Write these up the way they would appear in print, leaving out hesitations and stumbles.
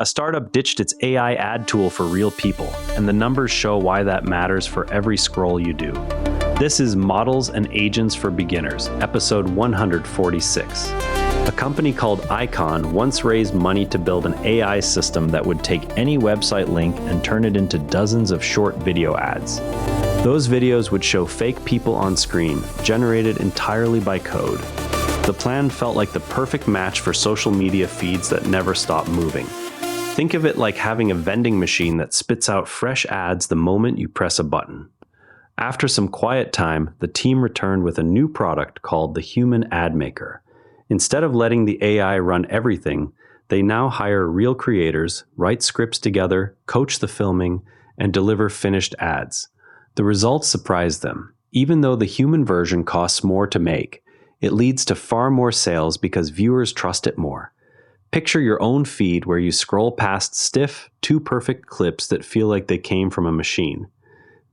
A startup ditched its AI ad tool for real people, and the numbers show why that matters for every scroll you do. This is Models and Agents for Beginners, episode 146. A company called Icon once raised money to build an AI system that would take any website link and turn it into dozens of short video ads. Those videos would show fake people on screen, generated entirely by code. The plan felt like the perfect match for social media feeds that never stop moving. Think of it like having a vending machine that spits out fresh ads the moment you press a button. After some quiet time, the team returned with a new product called the Human Ad Maker. Instead of letting the AI run everything, they now hire real creators, write scripts together, coach the filming, and deliver finished ads. The results surprised them. Even though the human version costs more to make, it leads to far more sales because viewers trust it more. Picture your own feed where you scroll past stiff, too perfect clips that feel like they came from a machine.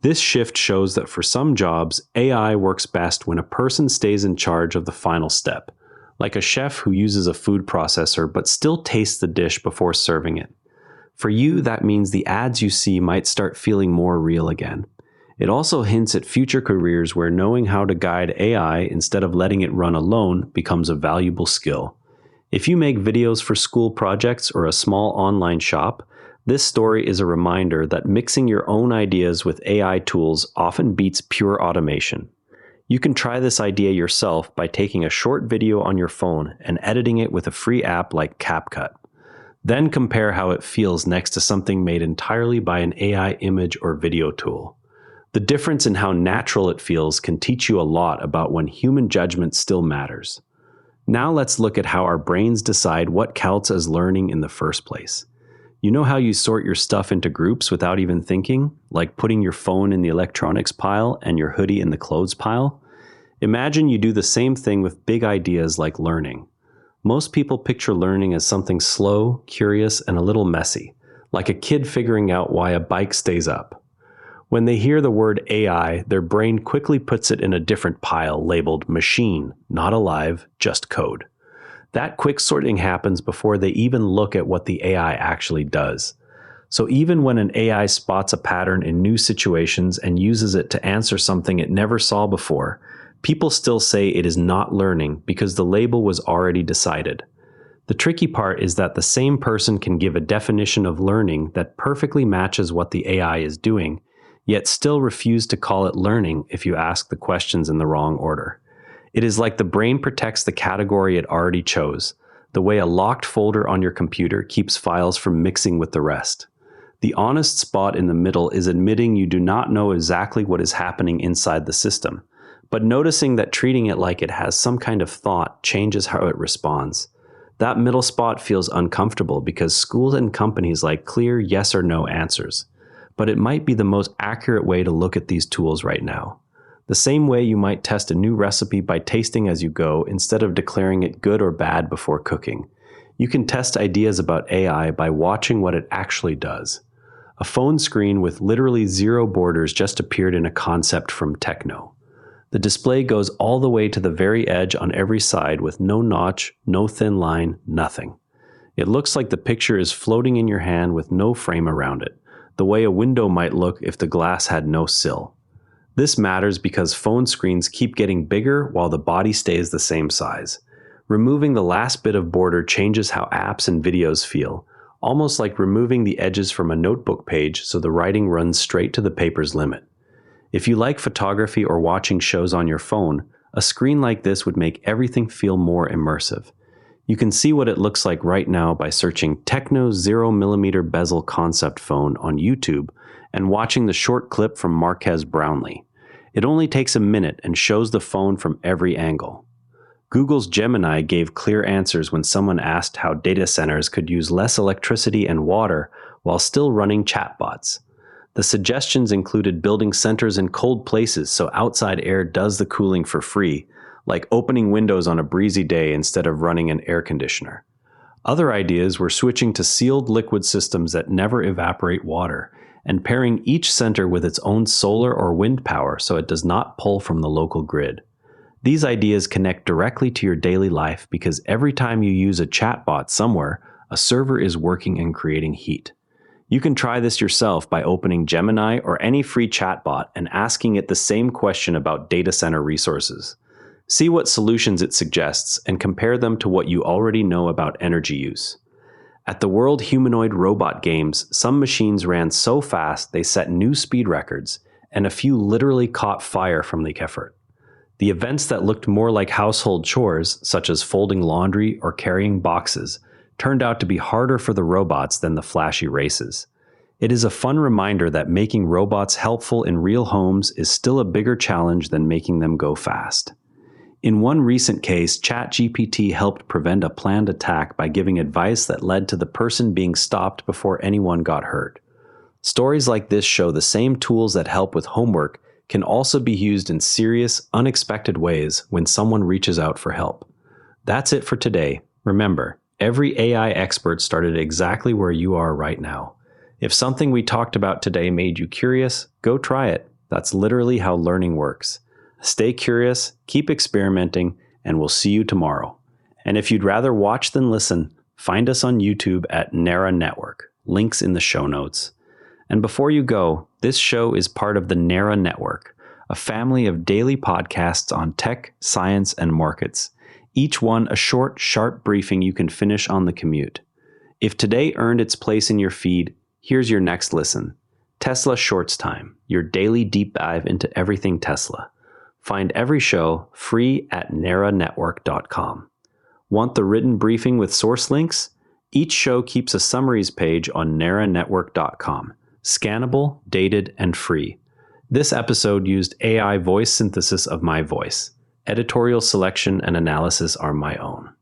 This shift shows that for some jobs, AI works best when a person stays in charge of the final step, like a chef who uses a food processor but still tastes the dish before serving it. For you, that means the ads you see might start feeling more real again. It also hints at future careers where knowing how to guide AI instead of letting it run alone becomes a valuable skill. If you make videos for school projects or a small online shop, this story is a reminder that mixing your own ideas with AI tools often beats pure automation. You can try this idea yourself by taking a short video on your phone and editing it with a free app like CapCut. Then compare how it feels next to something made entirely by an AI image or video tool. The difference in how natural it feels can teach you a lot about when human judgment still matters. Now let's look at how our brains decide what counts as learning in the first place. You know how you sort your stuff into groups without even thinking, like putting your phone in the electronics pile and your hoodie in the clothes pile? Imagine you do the same thing with big ideas like learning. Most people picture learning as something slow, curious, and a little messy, like a kid figuring out why a bike stays up. When they hear the word AI, their brain quickly puts it in a different pile labeled machine, not alive, just code. That quick sorting happens before they even look at what the AI actually does. So even when an AI spots a pattern in new situations and uses it to answer something it never saw before, people still say it is not learning because the label was already decided. The tricky part is that the same person can give a definition of learning that perfectly matches what the AI is doing, yet still refuse to call it learning if you ask the questions in the wrong order. It is like the brain protects the category it already chose, the way a locked folder on your computer keeps files from mixing with the rest. The honest spot in the middle is admitting you do not know exactly what is happening inside the system, but noticing that treating it like it has some kind of thought changes how it responds. That middle spot feels uncomfortable because schools and companies like clear yes or no answers. But it might be the most accurate way to look at these tools right now. The same way you might test a new recipe by tasting as you go instead of declaring it good or bad before cooking. You can test ideas about AI by watching what it actually does. A phone screen with literally zero borders just appeared in a concept from Techno. The display goes all the way to the very edge on every side with no notch, no thin line, nothing. It looks like the picture is floating in your hand with no frame around it, the way a window might look if the glass had no sill. This matters because phone screens keep getting bigger while the body stays the same size. Removing the last bit of border changes how apps and videos feel, almost like removing the edges from a notebook page so the writing runs straight to the paper's limit. If you like photography or watching shows on your phone, a screen like this would make everything feel more immersive. You can see what it looks like right now by searching Techno 0mm bezel concept phone on YouTube and watching the short clip from Marques Brownlee. It only takes a minute and shows the phone from every angle. Google's Gemini gave clear answers when someone asked how data centers could use less electricity and water while still running chatbots. The suggestions included building centers in cold places so outside air does the cooling for free, like opening windows on a breezy day instead of running an air conditioner. Other ideas were switching to sealed liquid systems that never evaporate water, and pairing each center with its own solar or wind power so it does not pull from the local grid. These ideas connect directly to your daily life because every time you use a chatbot somewhere, a server is working and creating heat. You can try this yourself by opening Gemini or any free chatbot and asking it the same question about data center resources. See what solutions it suggests and compare them to what you already know about energy use. At the World Humanoid Robot Games, some machines ran so fast they set new speed records, and a few literally caught fire from the effort. The events that looked more like household chores, such as folding laundry or carrying boxes, turned out to be harder for the robots than the flashy races. It is a fun reminder that making robots helpful in real homes is still a bigger challenge than making them go fast. In one recent case, Chatgpt helped prevent a planned attack by giving advice that led to the person being stopped before anyone got hurt. Stories like this show the same tools that help with homework can also be used in serious, unexpected ways when someone reaches out for help. That's it for today. Remember, every AI expert started exactly where you are right now. If something we talked about today made you curious, go try it. That's literally how learning works. Stay curious, keep experimenting, and we'll see you tomorrow. And if you'd rather watch than listen, find us on YouTube at Nara Network. Links in the show notes. And before you go, this show is part of the Nara Network, a family of daily podcasts on tech, science, and markets. Each one a short, sharp briefing you can finish on the commute. If today earned its place in your feed, here's your next listen. Tesla Shorts Time, your daily deep dive into everything Tesla. Find every show free at naranetwork.com. Want the written briefing with source links? Each show keeps a summaries page on naranetwork.com. Scannable, dated, and free. This episode used AI voice synthesis of my voice. Editorial selection and analysis are my own.